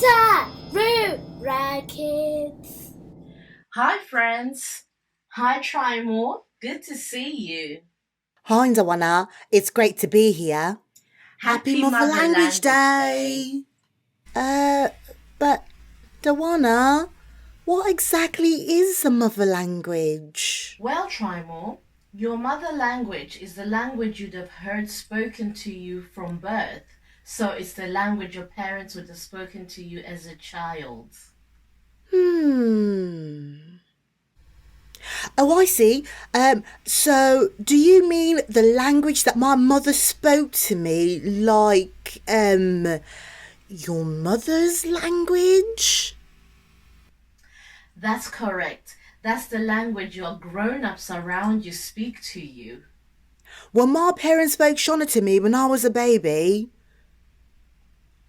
Sarura Kids. Hi friends. Hi Trymore. Good to see you. Hi Ndawana, it's great to be here. Happy Mother Language Day! But Ndawana, what exactly is the mother language? Well, Trymore, your mother language is the language you'd have heard spoken to you from birth. So it's the language your parents would have spoken to you as a child. Oh, I see. So do you mean the language that my mother spoke to me, like, your mother's language? That's correct. That's the language your grown-ups around you speak to you. Well, my parents spoke Shona to me when I was a baby.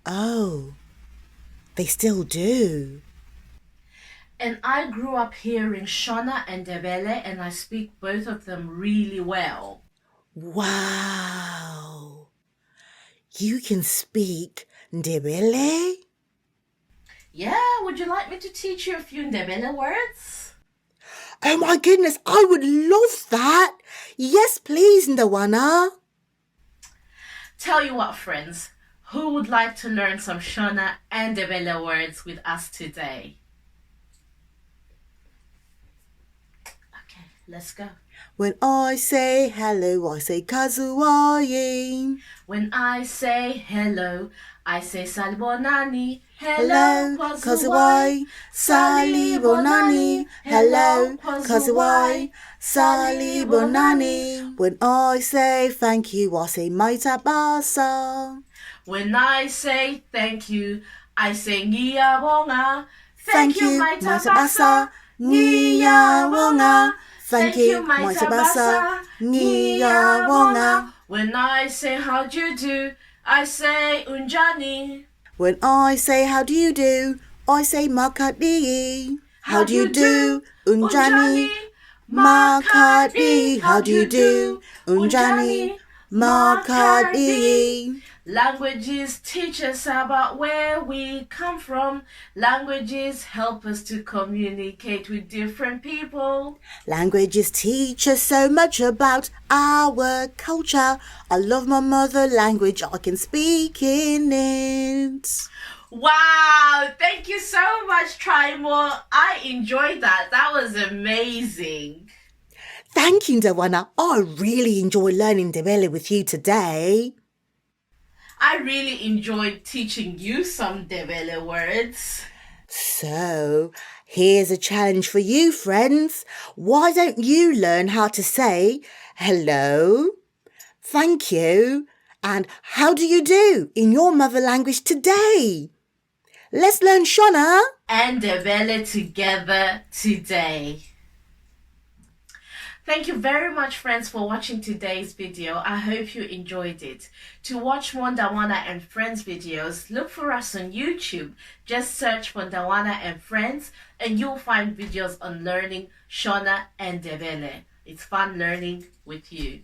Oh, they still do. And I grew up hearing Shona and Ndebele, and I speak both of them really well. Wow. You can speak Ndebele? Yeah, would you like me to teach you a few Ndebele words? Oh my goodness, I would love that. Yes, please, Ndawana. Tell you what, friends, who would like to learn some Shona and Ndebele words with us today? Okay, let's go. When I say hello, I say kazuai. When I say hello, I say salibonani. Hello, kazuai. Salibonani. Hello, kazuai. Salibonani. When I say thank you, I say maitabasa. When I say thank you, I say ngiyabonga. Thank you, maitabasa. Ngiyabonga. Thank you, maitabasa. Ngiyabonga. When I say how do you do, I say unjani. When I say how do you do, I say makadi. How do you do, unjani? Makadi. How do you do, unjani? Makadi. Languages teach us about where we come from. Languages help us to communicate with different people. Languages teach us so much about our culture. I love my mother language. I can speak in it. Wow, thank you so much, Trymore. I enjoyed that. That was amazing. Thank you, Ndawana. I really enjoyed learning Ndebele with you today. I really enjoyed teaching you some Ndebele words. So, here's a challenge for you, friends. Why don't you learn how to say hello, thank you, and how do you do in your mother language today? Let's learn Shona and Ndebele together today. Thank you very much, friends, for watching today's video. I hope you enjoyed it. To watch more Ndawana and Friends videos, look for us on YouTube. Just search for Ndawana and Friends and you'll find videos on learning Shona and Ndebele. It's fun learning with you.